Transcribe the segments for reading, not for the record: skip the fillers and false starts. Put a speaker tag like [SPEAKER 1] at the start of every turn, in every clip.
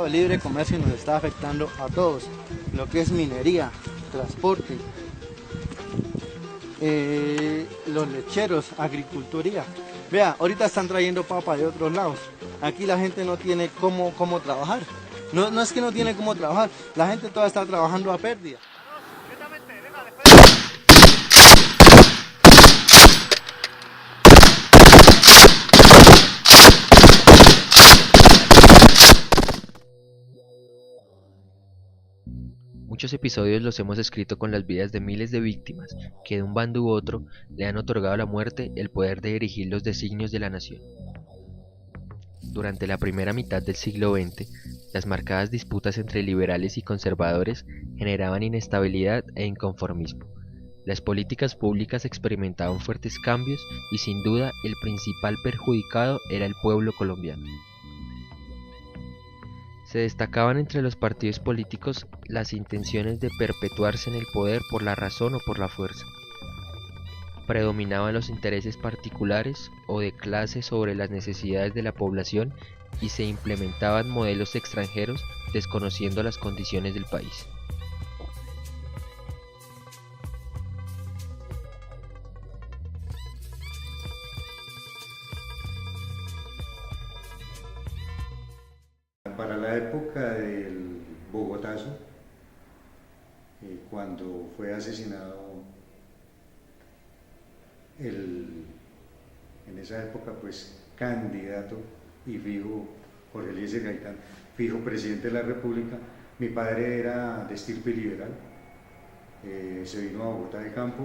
[SPEAKER 1] de libre comercio nos está afectando a todos, lo que es minería, transporte, los lecheros, agricultura. Vea, ahorita están trayendo papa de otros lados. Aquí la gente no tiene cómo trabajar. No es que no tiene cómo trabajar, la gente toda está trabajando a pérdida.
[SPEAKER 2] Muchos episodios los hemos escrito con las vidas de miles de víctimas que de un bando u otro le han otorgado a la muerte el poder de dirigir los designios de la nación. Durante la primera mitad del siglo XX, las marcadas disputas entre liberales y conservadores generaban inestabilidad e inconformismo. Las políticas públicas experimentaban fuertes cambios y sin duda el principal perjudicado era el pueblo colombiano. Se destacaban entre los partidos políticos las intenciones de perpetuarse en el poder por la razón o por la fuerza. Predominaban los intereses particulares o de clase sobre las necesidades de la población y se implementaban modelos extranjeros desconociendo las condiciones del país.
[SPEAKER 3] Para la época del Bogotazo, cuando fue asesinado en esa época pues candidato y fijo Jorge Eliezer Gaitán, fijo presidente de la República, mi padre era de estirpe liberal, se vino a Bogotá de campo,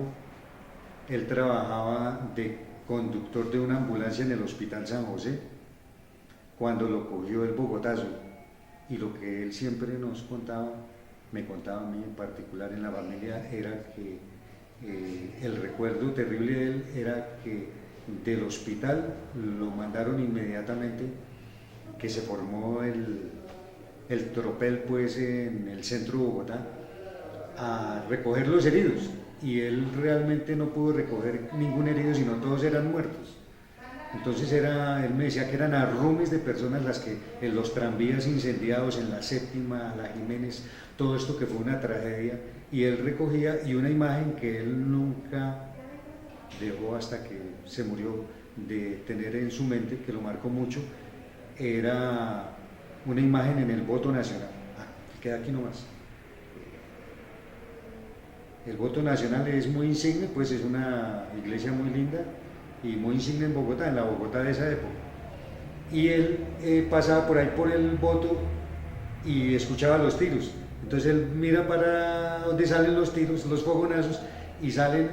[SPEAKER 3] él trabajaba de conductor de una ambulancia en el Hospital San José, cuando lo cogió el Bogotazo, y lo que él siempre nos contaba, me contaba a mí en particular en la familia, era que el recuerdo terrible de él era que del hospital lo mandaron inmediatamente, que se formó el tropel pues en el centro de Bogotá, a recoger los heridos, y él realmente no pudo recoger ningún herido, sino todos eran muertos. Entonces él me decía que eran arrumes de personas las que en los tranvías incendiados, en la Séptima, la Jiménez, todo esto que fue una tragedia, y él recogía, y una imagen que él nunca dejó hasta que se murió de tener en su mente, que lo marcó mucho, era una imagen en el voto nacional. Queda aquí nomás. El voto nacional es muy insigne, pues es una iglesia muy linda y muy insigne en Bogotá, en la Bogotá de esa época. Y él pasaba por ahí por el voto y escuchaba los tiros. Entonces él mira para donde salen los tiros, los fogonazos, y salen,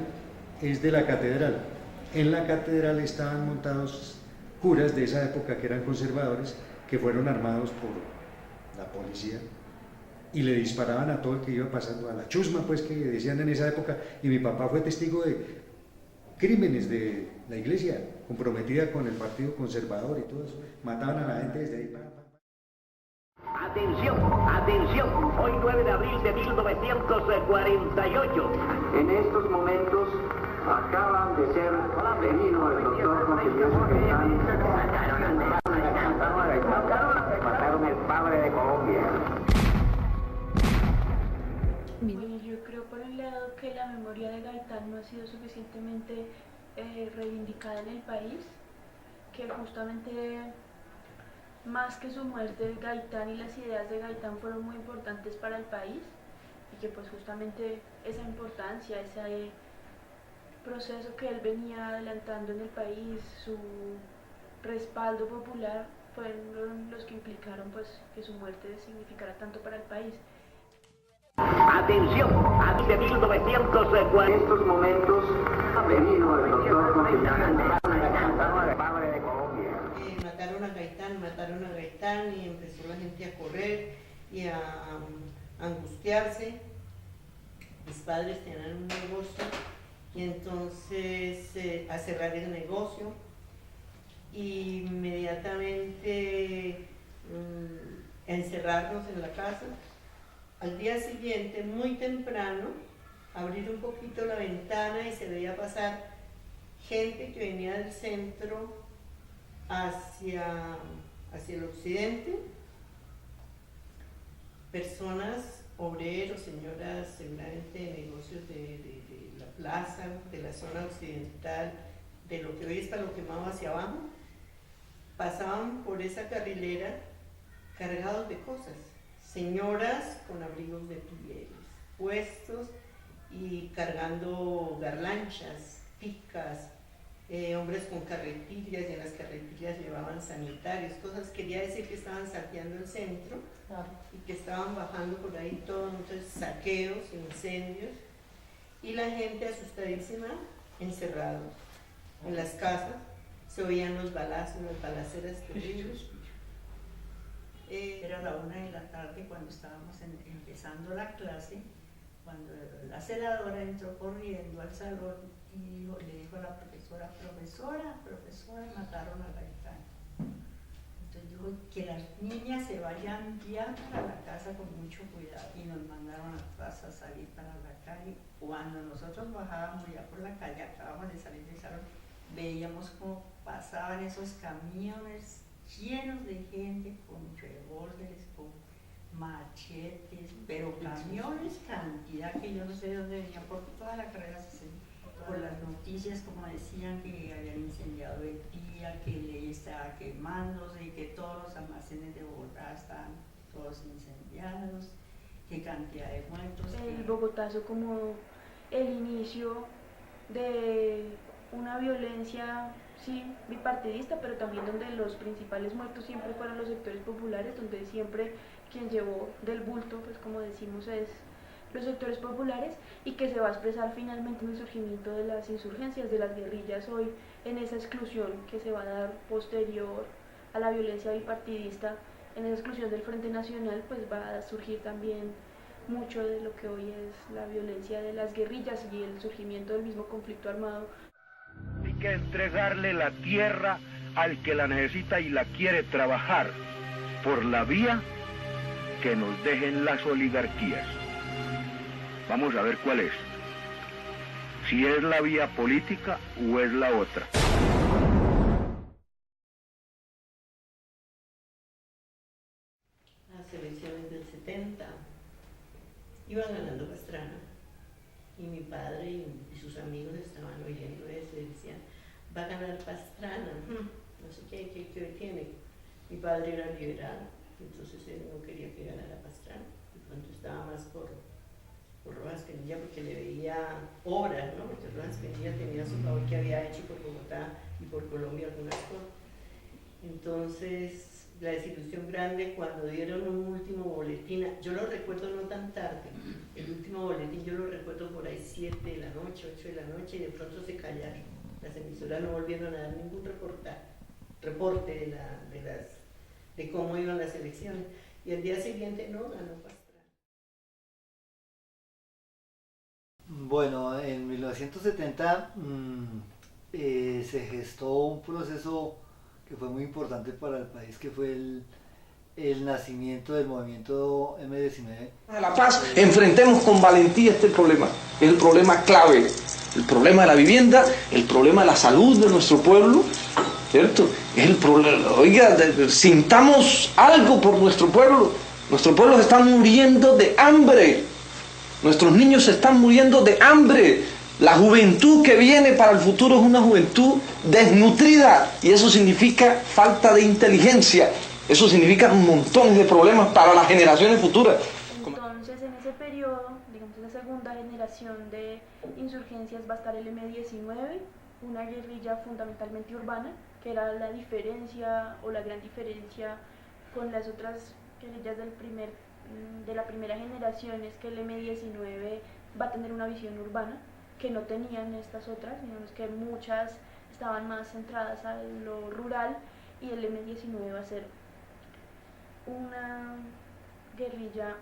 [SPEAKER 3] es de la catedral. En la catedral estaban montados curas de esa época que eran conservadores, que fueron armados por la policía y le disparaban a todo el que iba pasando, a la chusma pues que decían en esa época, y mi papá fue testigo de crímenes de la iglesia comprometida con el partido conservador y todo eso, mataban a la gente desde ahí.
[SPEAKER 4] Atención, atención, hoy 9 de abril de 1948.
[SPEAKER 5] En estos momentos acaban de ser heridos el doctor Jorge Eliezer Gaitán.
[SPEAKER 4] Mataron el padre de Colombia.
[SPEAKER 6] Yo creo por un lado que la memoria de Gaitán no ha sido suficientemente reivindicada en el país, que justamente más que su muerte, Gaitán y las ideas de Gaitán fueron muy importantes para el país, y que pues justamente esa importancia, ese proceso que él venía adelantando en el país, su respaldo popular, fueron los que implicaron pues que su muerte significara tanto para el país.
[SPEAKER 4] Atención, antes de 1940.
[SPEAKER 5] En estos momentos heridos el doctor Jorge Eliezer Gaitán.
[SPEAKER 4] Mataron al padre de Colombia.
[SPEAKER 7] Mataron a Gaitán y empezó la gente a correr y a angustiarse. Mis padres tenían un negocio y entonces a cerrar el negocio, y inmediatamente encerrarnos en la casa. Al día siguiente, muy temprano, abrir un poquito la ventana y se veía pasar gente que venía del centro hacia el occidente, personas, obreros, señoras seguramente de negocios de la plaza, de la zona occidental, de lo que hoy está lo quemado hacia abajo, pasaban por esa carrilera cargados de cosas. Señoras con abrigos de pieles, puestos y cargando garlanchas, picas, hombres con carretillas, y en las carretillas llevaban sanitarios, cosas, quería decir que estaban saqueando el centro y que estaban bajando por ahí todo, entonces saqueos, incendios, y la gente asustadísima, encerrados en las casas, se oían los balazos, las balaceras terribles.
[SPEAKER 8] Era la 1 de la tarde cuando estábamos empezando la clase, cuando la celadora entró corriendo al salón y le dijo a la profesora, profesora, mataron a Gaitán. Entonces dijo que las niñas se vayan ya para la casa con mucho cuidado, y nos mandaron atrás a salir para la calle. Cuando nosotros bajábamos ya por la calle, acabamos de salir del salón, veíamos cómo pasaban esos camiones llenos de gente con revólveres, con machetes, pero camiones, cantidad que yo no sé de dónde venían, por toda la carrera 60. Por las noticias, como decían, que habían incendiado el día, que el ley estaba quemándose, y que todos los almacenes de Bogotá estaban todos incendiados, qué cantidad de muertos.
[SPEAKER 6] El Bogotazo como el inicio de una violencia, sí, bipartidista, pero también donde los principales muertos siempre fueron los sectores populares, donde siempre quien llevó del bulto, pues como decimos, es los sectores populares, y que se va a expresar finalmente en el surgimiento de las insurgencias, de las guerrillas hoy, en esa exclusión que se va a dar posterior a la violencia bipartidista, en esa exclusión del Frente Nacional, pues va a surgir también mucho de lo que hoy es la violencia de las guerrillas y el surgimiento del mismo conflicto armado.
[SPEAKER 9] Hay que entregarle la tierra al que la necesita y la quiere trabajar por la vía que nos dejen las oligarquías. Vamos a ver cuál es. Si es la vía política o es la otra.
[SPEAKER 7] Las elecciones del 70 iban ganando Pastrana, y mi padre y sus amigos estaban oyendo eso y decían, va a ganar Pastrana, no sé qué tiene. Mi padre era liberal, entonces él no quería que ganara Pastrana, y pronto estaba más por Rojas Pinilla, porque le veía obras, ¿no? Porque Rojas Pinilla tenía su favor que había hecho por Bogotá y por Colombia algunas cosas. Entonces, la desilusión grande cuando dieron un último boletín, yo lo recuerdo no tan tarde, el último boletín yo lo recuerdo por ahí 7 de la noche, 8 de la noche, y de pronto se callaron. Las emisoras no volvieron a dar ningún reporte de cómo iban las elecciones. Y el día siguiente no ganó Pastrana.
[SPEAKER 10] Bueno, en 1970 se gestó un proceso que fue muy importante para el país, que fue el nacimiento del movimiento M19.
[SPEAKER 11] A la paz, enfrentemos con valentía este problema. Es el problema clave, el problema de la vivienda, el problema de la salud de nuestro pueblo, ¿cierto? Es el problema, oiga, sintamos algo por nuestro pueblo. Nuestro pueblo se está muriendo de hambre. Nuestros niños se están muriendo de hambre. La juventud que viene para el futuro es una juventud desnutrida, y eso significa falta de inteligencia. Eso significa un montón de problemas para las generaciones futuras.
[SPEAKER 6] Entonces, en ese periodo, digamos, la segunda generación de insurgencias va a estar el M19, una guerrilla fundamentalmente urbana, que era la diferencia o la gran diferencia con las otras guerrillas de la primera generación, es que el M19 va a tener una visión urbana que no tenían estas otras, digamos que muchas estaban más centradas a lo rural, y el M19 va a ser una guerrilla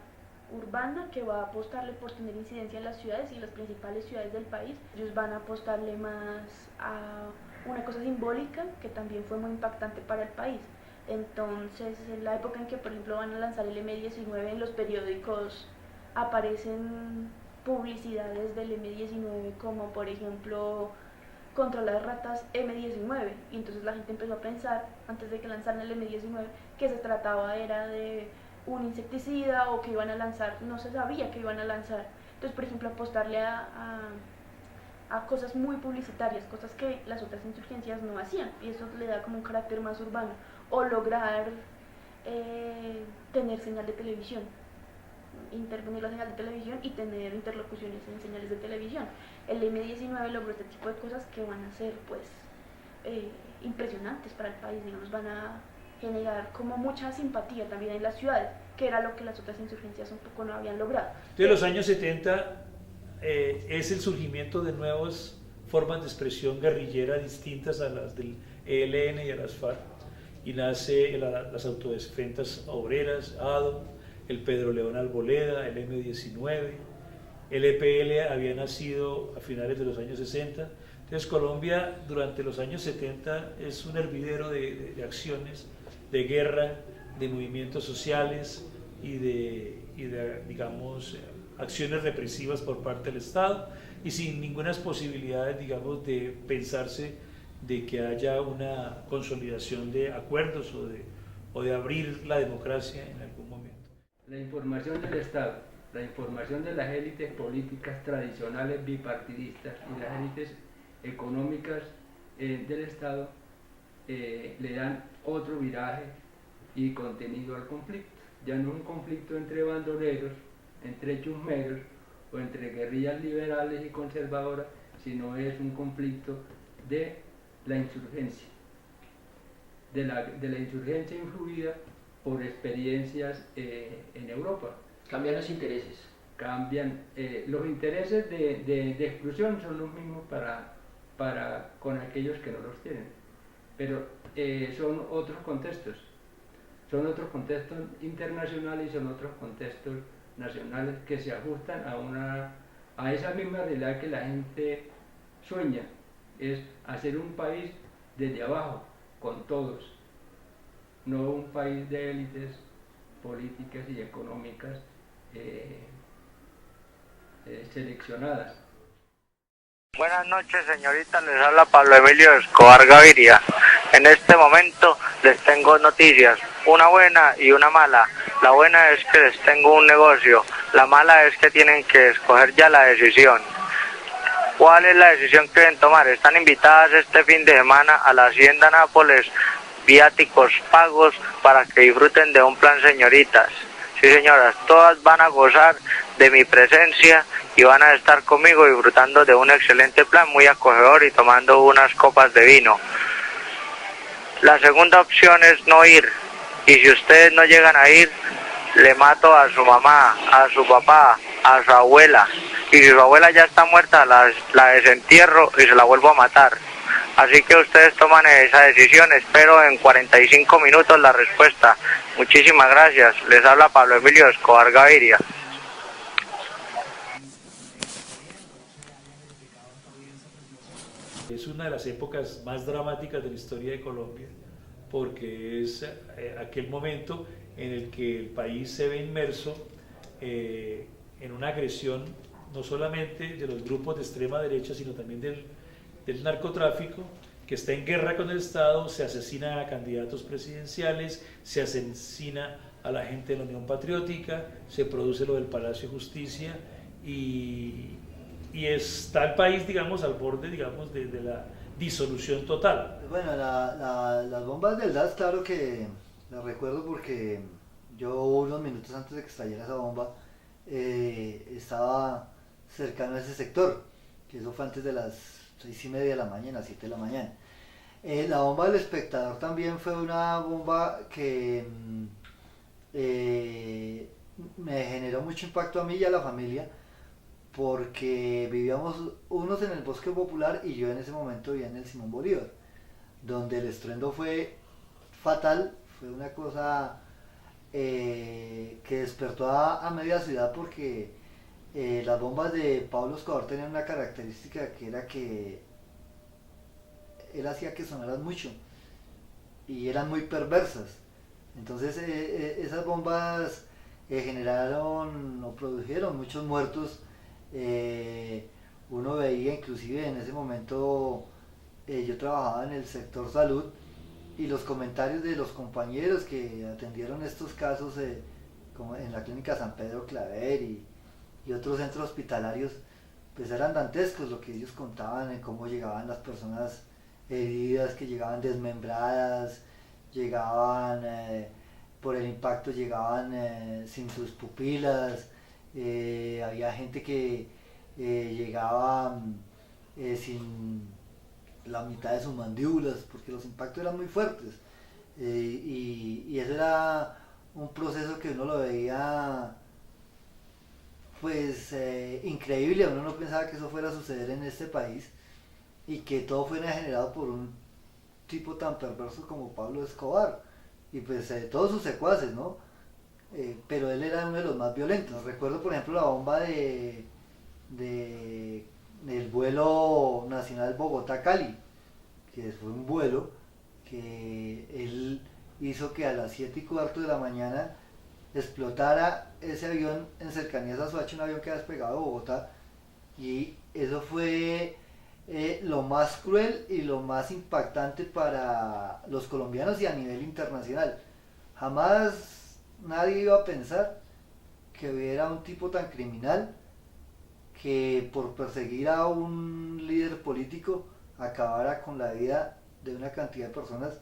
[SPEAKER 6] urbana que va a apostarle por tener incidencia en las ciudades y en las principales ciudades del país. Ellos van a apostarle más a una cosa simbólica que también fue muy impactante para el país. Entonces, en la época en que, por ejemplo, van a lanzar el M19, en los periódicos aparecen publicidades del M19 como, por ejemplo, contra las ratas M19, y entonces la gente empezó a pensar, antes de que lanzaran el M19, que se trataba era de un insecticida o que iban a lanzar, no se sabía que iban a lanzar. Entonces, por ejemplo, apostarle a cosas muy publicitarias, cosas que las otras insurgencias no hacían, y eso le da como un carácter más urbano, o lograr tener señal de televisión, intervenir la señal de televisión y tener interlocuciones en señales de televisión. El M-19 logró este tipo de cosas que van a ser pues impresionantes para el país, digamos, van a generar como mucha simpatía también en las ciudades, que era lo que las otras insurgencias un poco no habían logrado.
[SPEAKER 12] De los años 70 es el surgimiento de nuevas formas de expresión guerrillera distintas a las del ELN y a las FARC, y nace las autodefensas obreras, ADO, el Pedro León Arboleda, el M-19, el EPL había nacido a finales de los años 60. Entonces Colombia durante los años 70 es un hervidero de acciones, de guerra, de movimientos sociales y de digamos, acciones represivas por parte del Estado, y sin ninguna posibilidad, digamos, de pensarse de que haya una consolidación de acuerdos o de abrir la democracia en algún momento.
[SPEAKER 13] La información del Estado, la información de las élites políticas tradicionales bipartidistas y las élites económicas del Estado le dan otro viraje y contenido al conflicto. Ya no es un conflicto entre bandoleros, entre chusmeros o entre guerrillas liberales y conservadoras, sino es un conflicto de la insurgencia, de la insurgencia influida por experiencias en Europa.
[SPEAKER 2] Cambian los intereses.
[SPEAKER 13] Cambian, los intereses de exclusión son los mismos con aquellos que no los tienen, pero son otros contextos internacionales y son otros contextos nacionales que se ajustan a esa misma realidad que la gente sueña, es hacer un país desde abajo, con todos, no un país de élites políticas y económicas seleccionadas.
[SPEAKER 14] Buenas noches, señorita, les habla Pablo Emilio Escobar Gaviria. En este momento les tengo noticias, una buena y una mala. La buena es que les tengo un negocio, la mala es que tienen que escoger ya la decisión. ¿Cuál es la decisión que deben tomar? Están invitadas este fin de semana a la Hacienda Nápoles, viáticos pagos para que disfruten de un plan, señoritas. Sí, señoras, todas van a gozar de mi presencia y van a estar conmigo disfrutando de un excelente plan muy acogedor y tomando unas copas de vino. La segunda opción es no ir, y si ustedes no llegan a ir, le mato a su mamá, a su papá, a su abuela, y si su abuela ya está muerta, la desentierro y se la vuelvo a matar. Así que ustedes toman esa decisión, espero en 45 minutos la respuesta. Muchísimas gracias, les habla Pablo Emilio Escobar Gaviria.
[SPEAKER 12] Es una de las épocas más dramáticas de la historia de Colombia, porque es aquel momento en el que el país se ve inmerso en una agresión no solamente de los grupos de extrema derecha, sino también del narcotráfico, que está en guerra con el Estado. Se asesina a candidatos presidenciales, se asesina a la gente de la Unión Patriótica, se produce lo del Palacio de Justicia y está el país, digamos, al borde, digamos, de la disolución total.
[SPEAKER 10] Bueno, las bombas del DAS, claro que las recuerdo porque yo unos minutos antes de que estallara esa bomba estaba cercano a ese sector, que eso fue antes de las 6:30 de la mañana, 7 de la mañana. La bomba del Espectador también fue una bomba que me generó mucho impacto a mí y a la familia, porque vivíamos unos en el Bosque Popular y yo en ese momento vivía en el Simón Bolívar, donde el estruendo fue fatal, fue una cosa que despertó a media ciudad, porque las bombas de Pablo Escobar tenían una característica, que era que él hacía que sonaran mucho y eran muy perversas. Entonces esas bombas generaron o produjeron muchos muertos. Uno veía, inclusive en ese momento yo trabajaba en el sector salud, y los comentarios de los compañeros que atendieron estos casos como en la clínica San Pedro Claver y otros centros hospitalarios, pues eran dantescos lo que ellos contaban en cómo llegaban las personas heridas, que llegaban desmembradas, llegaban por el impacto, llegaban sin sus pupilas, había gente que llegaba sin la mitad de sus mandíbulas, porque los impactos eran muy fuertes, y eso era un proceso que uno lo veía pues increíble. Uno no pensaba que eso fuera a suceder en este país y que todo fuera generado por un tipo tan perverso como Pablo Escobar y pues todos sus secuaces, ¿no? Pero él era uno de los más violentos. Recuerdo por ejemplo la bomba del vuelo nacional Bogotá-Cali, que fue un vuelo que él hizo que a las 7:15 de la mañana explotara ese avión en cercanías a Soacha, un avión que había despegado de Bogotá, y eso fue lo más cruel y lo más impactante para los colombianos y a nivel internacional. Jamás nadie iba a pensar que hubiera un tipo tan criminal que por perseguir a un líder político acabara con la vida de una cantidad de personas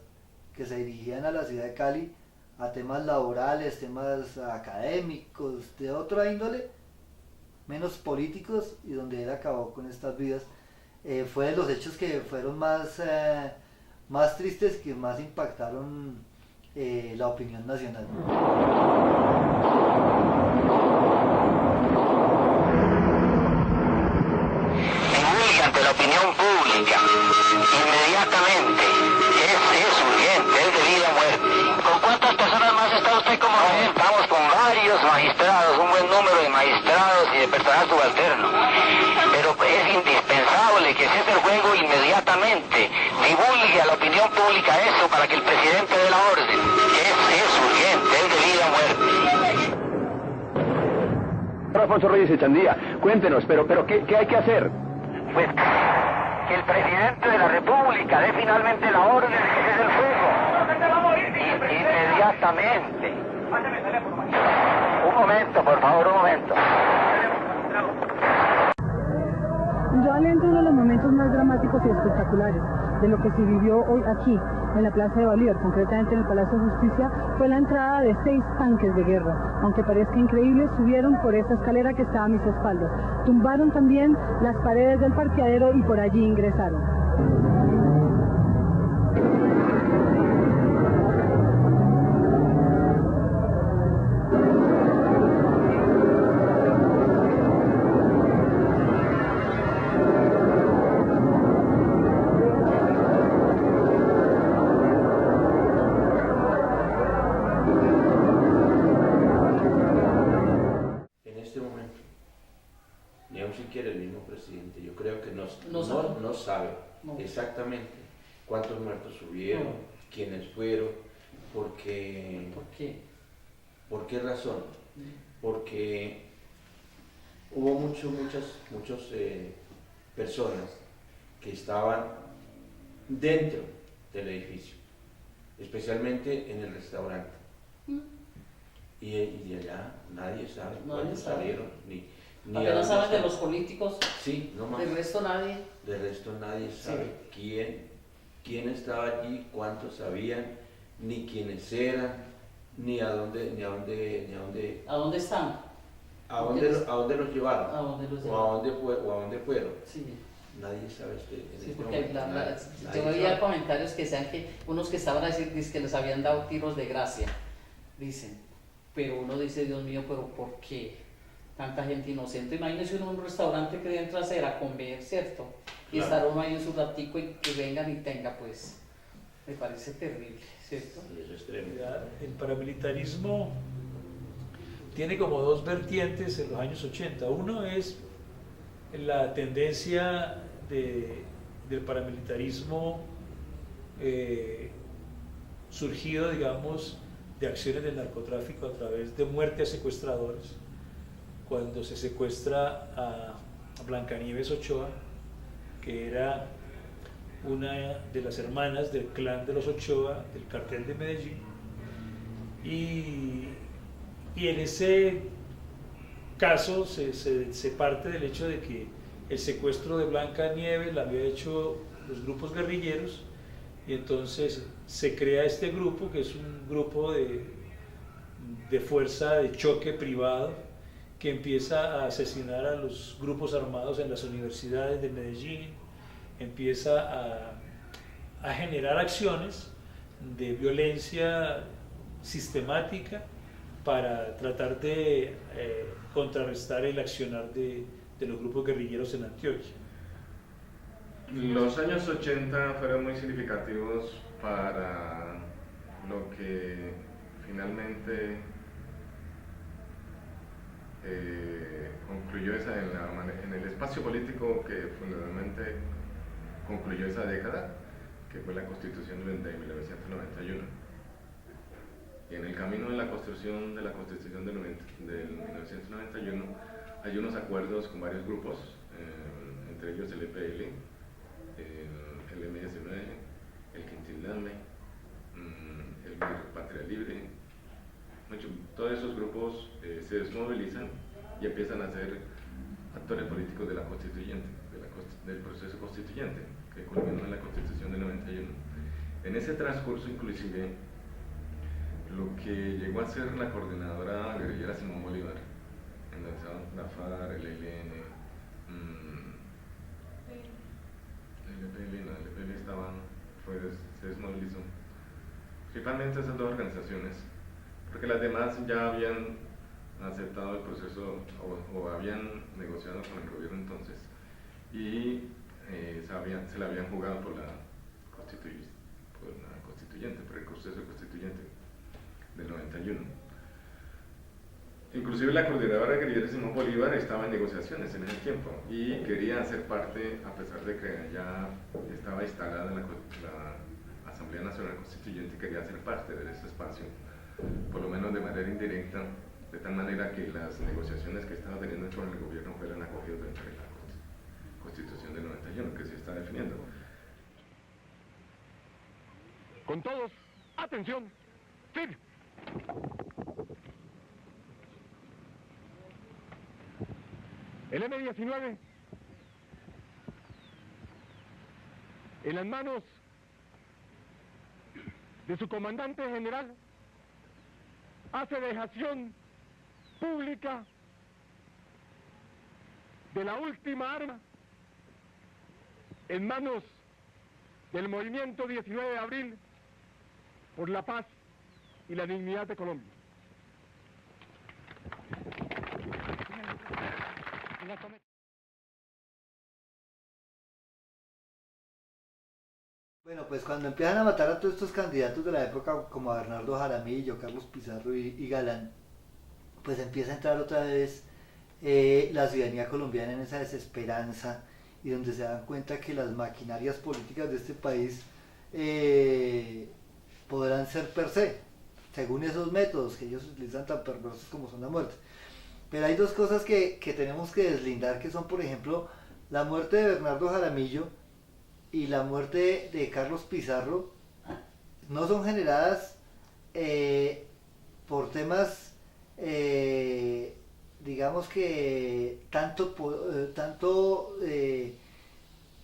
[SPEAKER 10] que se dirigían a la ciudad de Cali a temas laborales, temas académicos, de otra índole, menos políticos, y donde él acabó con estas vidas. Fue de los hechos que fueron más tristes, que más impactaron la opinión nacional.
[SPEAKER 4] Ante la opinión pública, inmediatamente, es urgente, es de vida o muerte. ¿Con cuántas personas más está usted como regente? Estamos con varios magistrados, un buen número de magistrados y de personal subalterno. Pero es indispensable que se haga el juego inmediatamente, divulgue a la opinión pública eso para que el presidente dé la orden. Es urgente, es de vida o muerte.
[SPEAKER 15] Alfonso Reyes Echandía, cuéntenos, pero ¿qué hay que hacer?
[SPEAKER 4] Pues que el presidente de la República dé finalmente la orden de que cese el fuego. Inmediatamente. Un momento, por favor, un momento.
[SPEAKER 16] Indudablemente uno de los momentos más dramáticos y espectaculares de lo que se vivió hoy aquí, en la Plaza de Bolívar, concretamente en el Palacio de Justicia, fue la entrada de 6 tanques de guerra. Aunque parezca increíble, subieron por esa escalera que estaba a mis espaldas. Tumbaron también las paredes del parqueadero y por allí ingresaron.
[SPEAKER 17] Yo creo que no sabe exactamente cuántos muertos hubieron, quiénes fueron, porque...
[SPEAKER 18] ¿Por qué?
[SPEAKER 17] ¿Por qué razón? Porque hubo muchas personas que estaban dentro del edificio, especialmente en el restaurante. Y de allá nadie sabe cuándo salieron, ni
[SPEAKER 18] apenas saben de los políticos.
[SPEAKER 17] Sí, no más.
[SPEAKER 18] Del resto nadie.
[SPEAKER 17] Del resto nadie sabe quién estaba allí, cuántos sabían, ni quiénes eran, ni a dónde
[SPEAKER 18] ¿A dónde están?
[SPEAKER 17] ¿A dónde los llevaron?
[SPEAKER 18] ¿A dónde los
[SPEAKER 17] llevaron? ¿O a dónde fueron?
[SPEAKER 18] Sí.
[SPEAKER 17] Nadie sabe
[SPEAKER 18] porque yo había comentarios que decían que unos que estaban a decir que les habían dado tiros de gracia, dicen, pero uno dice, Dios mío, pero ¿por qué tanta gente inocente? Imagínense uno en un restaurante que entra a hacer a comer, ¿cierto? Y estar uno ahí en su ratico y que vengan y tenga, pues, me parece terrible, ¿cierto?
[SPEAKER 17] Eso es tremendo.
[SPEAKER 12] El paramilitarismo tiene como dos vertientes en los años 80. Uno es la tendencia del paramilitarismo surgido, digamos, de acciones del narcotráfico a través de muerte a secuestradores. Cuando se secuestra a Blancanieves Ochoa, que era una de las hermanas del clan de los Ochoa, del cartel de Medellín, y Y en ese caso se parte del hecho de que el secuestro de Blanca Nieves lo había hecho los grupos guerrilleros, y entonces se crea este grupo, que es un grupo de fuerza de choque privado, que empieza a asesinar a los grupos armados en las universidades de Medellín, empieza a generar acciones de violencia sistemática para tratar de contrarrestar el accionar de los grupos guerrilleros en Antioquia.
[SPEAKER 19] Los años 80 fueron muy significativos para lo que finalmente concluyó en el espacio político que fundamentalmente concluyó esa década, que fue la Constitución de 1991. Y en el camino de la construcción de la Constitución del 1991 hay unos acuerdos con varios grupos, entre ellos el EPL, el M19, el Quintilame, el Patria Libre. Todos esos grupos se desmovilizan y empiezan a ser actores políticos de la constituyente, del proceso constituyente, que culminó en la Constitución del 91. En ese transcurso, inclusive, lo que llegó a ser la coordinadora guerrillera Simón Bolívar, en donde estaban la FARC, el ELN, el EPL se desmovilizó. Principalmente esas dos organizaciones, porque las demás ya habían aceptado el proceso o habían negociado con el gobierno entonces, y se la habían jugado por la constituyente, por el proceso constituyente del 91. Inclusive la coordinadora guerrillera Simón Bolívar estaba en negociaciones en ese tiempo y quería hacer parte, a pesar de que ya estaba instalada la Asamblea Nacional Constituyente, quería ser parte de ese espacio, por lo menos de manera indirecta, de tal manera que las negociaciones que estaba teniendo con el gobierno fueran acogidas dentro de la Constitución del 91, que se está definiendo.
[SPEAKER 15] Con todos, atención, FIR. El M19, en las manos de su comandante general, hace dejación pública de la última arma en manos del movimiento 19 de abril por la paz y la dignidad de Colombia.
[SPEAKER 10] Bueno, pues cuando empiezan a matar a todos estos candidatos de la época, como a Bernardo Jaramillo, Carlos Pizarro y Galán, pues empieza a entrar otra vez la ciudadanía colombiana en esa desesperanza, y donde se dan cuenta que las maquinarias políticas de este país podrán ser per se, según esos métodos que ellos utilizan tan perversos como son la muerte. Pero hay dos cosas que tenemos que deslindar, que son, por ejemplo, la muerte de Bernardo Jaramillo y la muerte de Carlos Pizarro. No son generadas por temas, digamos que tanto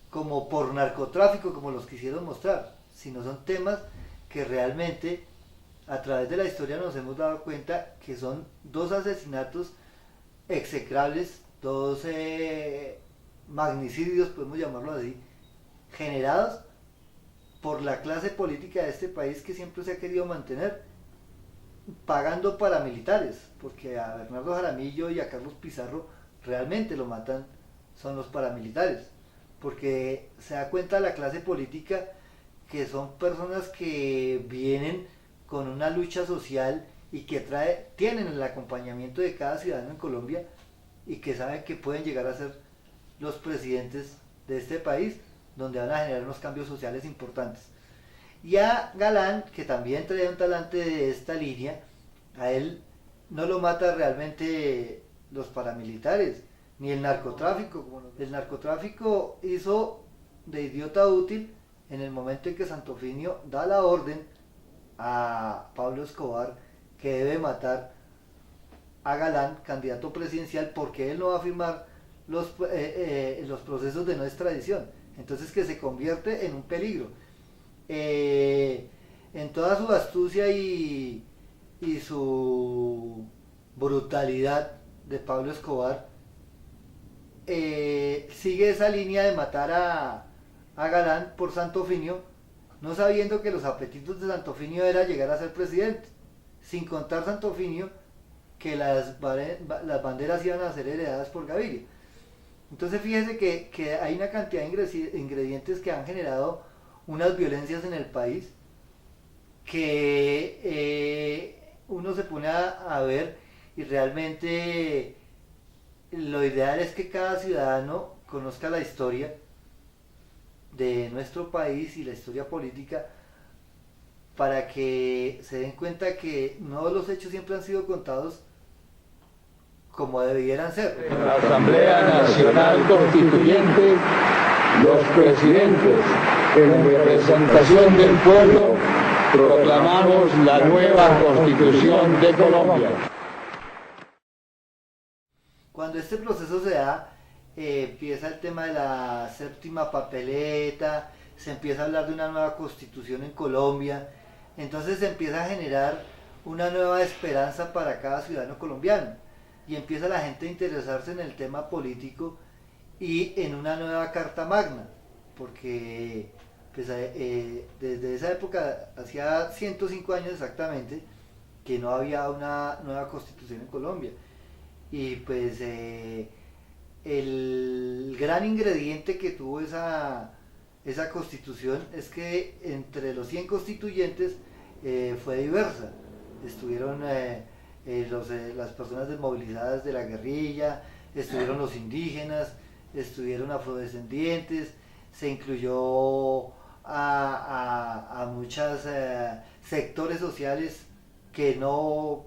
[SPEAKER 10] como por narcotráfico, como los quisieron mostrar, sino son temas que realmente a través de la historia nos hemos dado cuenta que son dos asesinatos execrables, dos magnicidios, podemos llamarlo así, generados por la clase política de este país, que siempre se ha querido mantener pagando paramilitares, porque a Bernardo Jaramillo y a Carlos Pizarro realmente lo matan son los paramilitares, porque se da cuenta la clase política que son personas que vienen con una lucha social y que tienen el acompañamiento de cada ciudadano en Colombia, y que saben que pueden llegar a ser los presidentes de este país, donde van a generar unos cambios sociales importantes. Y a Galán, que también trae un talante de esta línea, a él no lo mata realmente los paramilitares, ni el narcotráfico. El narcotráfico hizo de idiota útil en el momento en que Santofinio da la orden a Pablo Escobar que debe matar a Galán, candidato presidencial, porque él no va a firmar los procesos de no extradición. Entonces que se convierte en un peligro. En toda su astucia y su brutalidad de Pablo Escobar, sigue esa línea de matar a Galán por Santofinio, no sabiendo que los apetitos de Santofinio era llegar a ser presidente, sin contar Santofinio que las banderas iban a ser heredadas por Gaviria. Entonces fíjese que hay una cantidad de ingredientes que han generado unas violencias en el país que uno se pone a ver, y realmente lo ideal es que cada ciudadano conozca la historia de nuestro país y la historia política, para que se den cuenta que no los hechos siempre han sido contados como debieran ser.
[SPEAKER 20] En la Asamblea Nacional Constituyente, los presidentes, en representación del pueblo, proclamamos la nueva Constitución de Colombia.
[SPEAKER 10] Cuando este proceso se da, empieza el tema de la séptima papeleta, se empieza a hablar de una nueva constitución en Colombia, entonces se empieza a generar una nueva esperanza para cada ciudadano colombiano, y empieza la gente a interesarse en el tema político y en una nueva Carta Magna, porque pues, desde esa época, hacía 105 años exactamente, que no había una nueva constitución en Colombia. Y pues el gran ingrediente que tuvo esa constitución es que entre los 100 constituyentes fue diversa. Estuvieron las personas desmovilizadas de la guerrilla, estuvieron los indígenas, estuvieron afrodescendientes, se incluyó a muchos sectores sociales que no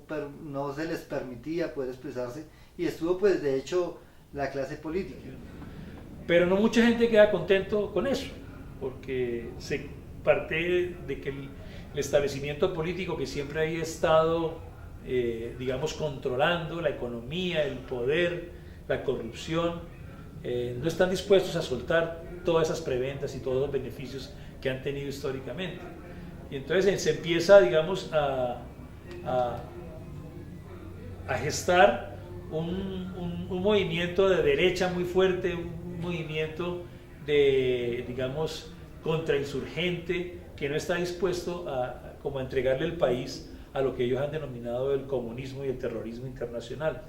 [SPEAKER 10] se les permitía poder expresarse, y estuvo pues de hecho la clase política.
[SPEAKER 12] Pero no mucha gente queda contento con eso, porque se parte de que el establecimiento político, que siempre ha estado, digamos, controlando la economía, el poder, la corrupción, no están dispuestos a soltar todas esas preventas y todos los beneficios que han tenido históricamente. Y entonces se empieza, digamos, a gestar un movimiento de derecha muy fuerte, un movimiento de, digamos, contrainsurgente, que no está dispuesto como a entregarle el país a lo que ellos han denominado el comunismo y el terrorismo internacional.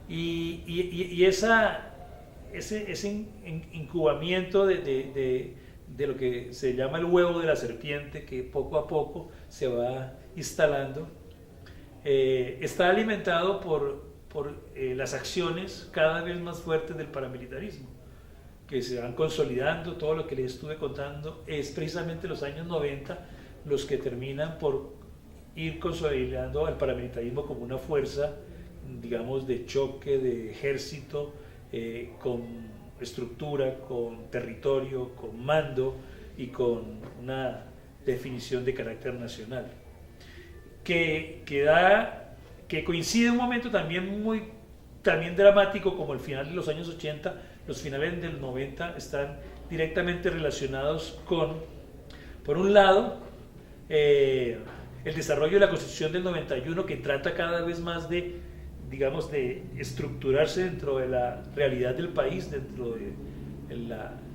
[SPEAKER 12] Y ese incubamiento de lo que se llama el huevo de la serpiente, que poco a poco se va instalando, está alimentado por las acciones cada vez más fuertes del paramilitarismo, que se van consolidando. Todo lo que les estuve contando es precisamente los años 90 los que terminan por ir consolidando al paramilitarismo como una fuerza, digamos, de choque, de ejército, con estructura, con territorio, con mando y con una definición de carácter nacional, que coincide un momento también también dramático, como el final de los años 80. Los finales del 90 están directamente relacionados con, por un lado, el desarrollo de la Constitución del 91, que trata cada vez más de, digamos, de estructurarse dentro de la realidad del país, dentro de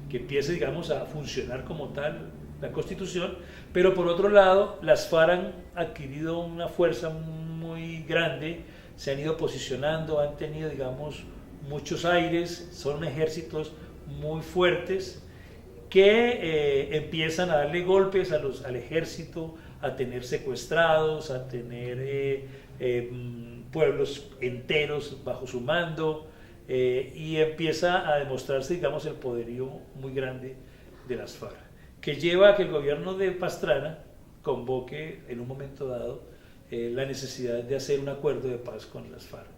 [SPEAKER 12] que empiece, digamos, a funcionar como tal la Constitución. Pero por otro lado, las FARC han adquirido una fuerza muy grande, se han ido posicionando, han tenido, digamos, muchos aires, son ejércitos muy fuertes que empiezan a darle golpes al ejército, a tener secuestrados, a tener pueblos enteros bajo su mando, y empieza a demostrarse, digamos, el poderío muy grande de las FARC, que lleva a que el gobierno de Pastrana convoque en un momento dado la necesidad de hacer un acuerdo de paz con las FARC,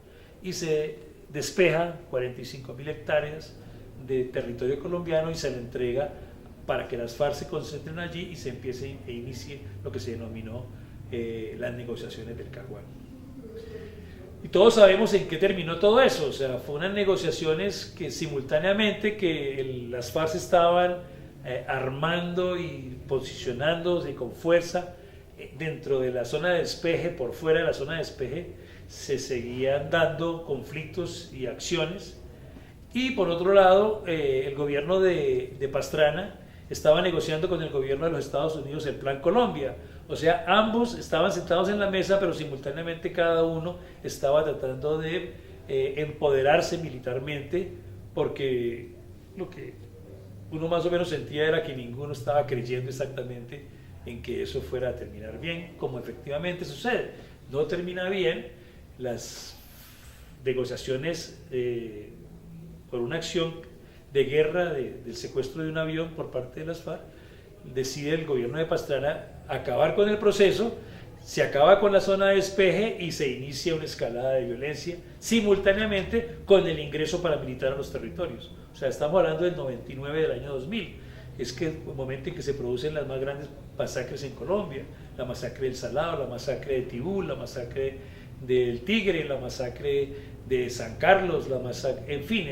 [SPEAKER 12] y se despeja 45.000 hectáreas de territorio colombiano y se le entrega para que las FARC se concentren allí y se empiece e inicie lo que se denominó las negociaciones del Caguán. Y todos sabemos en qué terminó todo eso, o sea, fue unas negociaciones que simultáneamente que las FARC estaban armando y posicionándose con fuerza dentro de la zona de despeje, por fuera de la zona de despeje, se seguían dando conflictos y acciones. Y por otro lado, el gobierno de Pastrana estaba negociando con el gobierno de los Estados Unidos el Plan Colombia. O sea, ambos estaban sentados en la mesa, pero simultáneamente cada uno estaba tratando de empoderarse militarmente, porque lo que uno más o menos sentía era que ninguno estaba creyendo exactamente en que eso fuera a terminar bien, como efectivamente sucede. No termina bien, las negociaciones por una acción de guerra del secuestro de un avión por parte de las FARC, decide el gobierno de Pastrana acabar con el proceso, se acaba con la zona de despeje y se inicia una escalada de violencia simultáneamente con el ingreso paramilitar a los territorios. O sea, estamos hablando del 99 del año 2000, es que el momento en que se producen las más grandes masacres en Colombia, la masacre del Salado, la masacre de Tibú, la masacre del Tigre, la masacre de San Carlos, la masacre, en fin,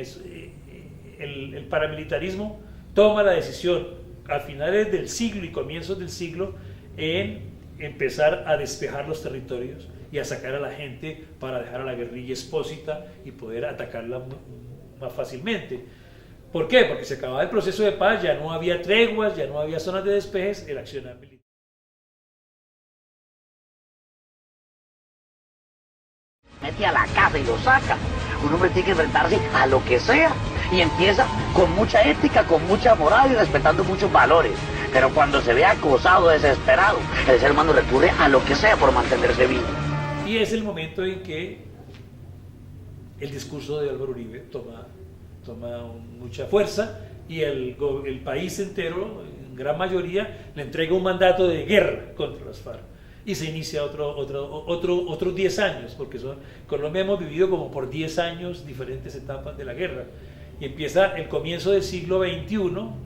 [SPEAKER 12] el paramilitarismo toma la decisión a finales del siglo y comienzos del siglo en empezar a despejar los territorios y a sacar a la gente para dejar a la guerrilla expósita y poder atacarla más fácilmente. ¿Por qué? Porque se acababa el proceso de paz, ya no había treguas, ya no había zonas de despejes, el accionar militar.
[SPEAKER 4] Mete a la casa y lo saca. Un hombre tiene que enfrentarse a lo que sea y empieza con mucha ética, con mucha moral y respetando muchos valores. Pero cuando se ve acosado, desesperado, el ser humano recurre a lo que sea por mantenerse vivo.
[SPEAKER 12] Y es el momento en que el discurso de Álvaro Uribe toma mucha fuerza y el país entero, en gran mayoría, le entrega un mandato de guerra contra las FARC. Y se inicia otros 10 años, porque Colombia hemos vivido como por 10 años diferentes etapas de la guerra. Y empieza el comienzo del siglo XXI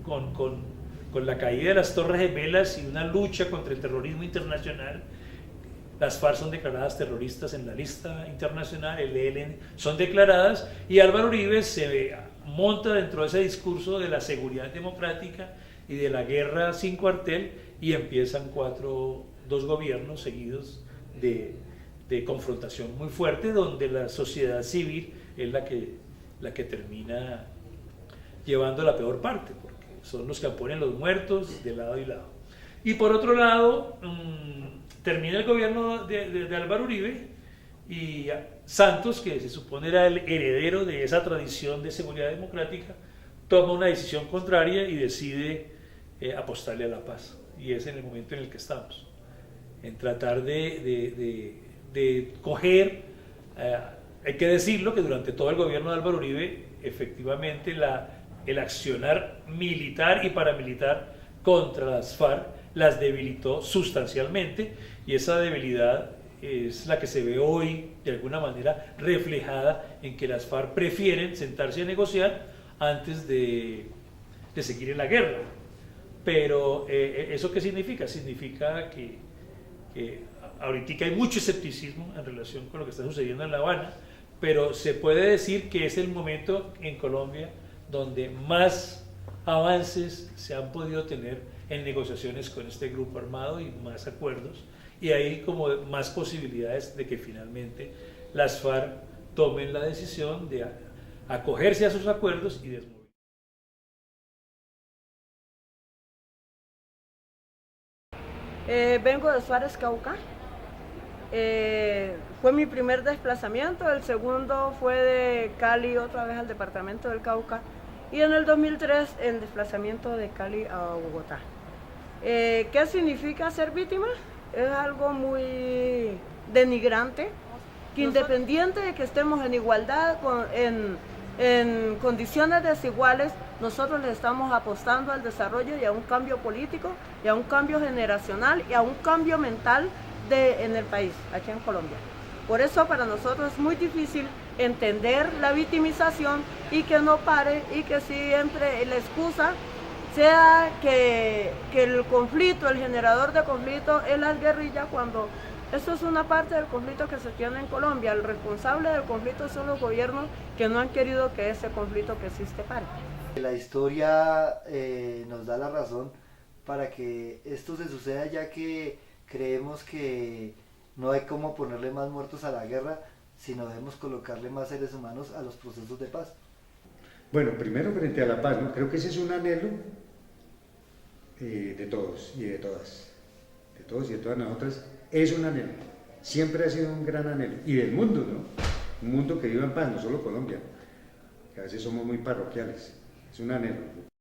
[SPEAKER 12] con la caída de las Torres Gemelas y una lucha contra el terrorismo internacional. Las FARC son declaradas terroristas en la lista internacional, el ELN son declaradas, y Álvaro Uribe se monta dentro de ese discurso de la seguridad democrática y de la guerra sin cuartel, y empiezan dos gobiernos seguidos de confrontación muy fuerte, donde la sociedad civil es la que termina llevando la peor parte, porque son los que ponen los muertos de lado y lado. Y por otro lado, termina el gobierno de Álvaro Uribe, y Santos, que se supone era el heredero de esa tradición de seguridad democrática, toma una decisión contraria y decide apostarle a la paz. Y es en el momento en el que estamos, en tratar de coger, hay que decirlo, que durante todo el gobierno de Álvaro Uribe, efectivamente el accionar militar y paramilitar contra las FARC las debilitó sustancialmente, y esa debilidad es la que se ve hoy de alguna manera reflejada en que las FARC prefieren sentarse a negociar antes de seguir en la guerra. Pero ¿eso qué significa? Significa que ahorita hay mucho escepticismo en relación con lo que está sucediendo en La Habana, pero se puede decir que es el momento en Colombia donde más avances se han podido tener en negociaciones con este grupo armado y más acuerdos, y hay como más posibilidades de que finalmente las FARC tomen la decisión de acogerse a sus acuerdos y desmovilizarse.
[SPEAKER 21] Vengo de Suárez, Cauca. Fue mi primer desplazamiento, el segundo fue de Cali otra vez al departamento del Cauca, y en el 2003 el desplazamiento de Cali a Bogotá. ¿Qué significa ser víctima? Es algo muy denigrante, que independiente de que estemos en igualdad, en condiciones desiguales, nosotros le estamos apostando al desarrollo y a un cambio político, y a un cambio generacional, y a un cambio mental en el país, aquí en Colombia. Por eso para nosotros es muy difícil entender la victimización y que no pare, y que siempre la excusa sea que el conflicto, el generador de conflicto es la guerrilla, cuando Esto es una parte del conflicto que se tiene en Colombia. El responsable del conflicto son los gobiernos que no han querido que ese conflicto que existe pare.
[SPEAKER 10] La historia nos da la razón para que esto se suceda, ya que creemos que no hay cómo ponerle más muertos a la guerra, sino debemos colocarle más seres humanos a los procesos de paz.
[SPEAKER 3] Bueno, primero frente a la paz, ¿no? Creo que ese es un anhelo de todos y de todas, de todos y de todas nosotras, es un anhelo, siempre ha sido un gran anhelo, y del mundo, ¿no? Un mundo que viva en paz, no solo Colombia, que a veces somos muy parroquiales, es un anhelo.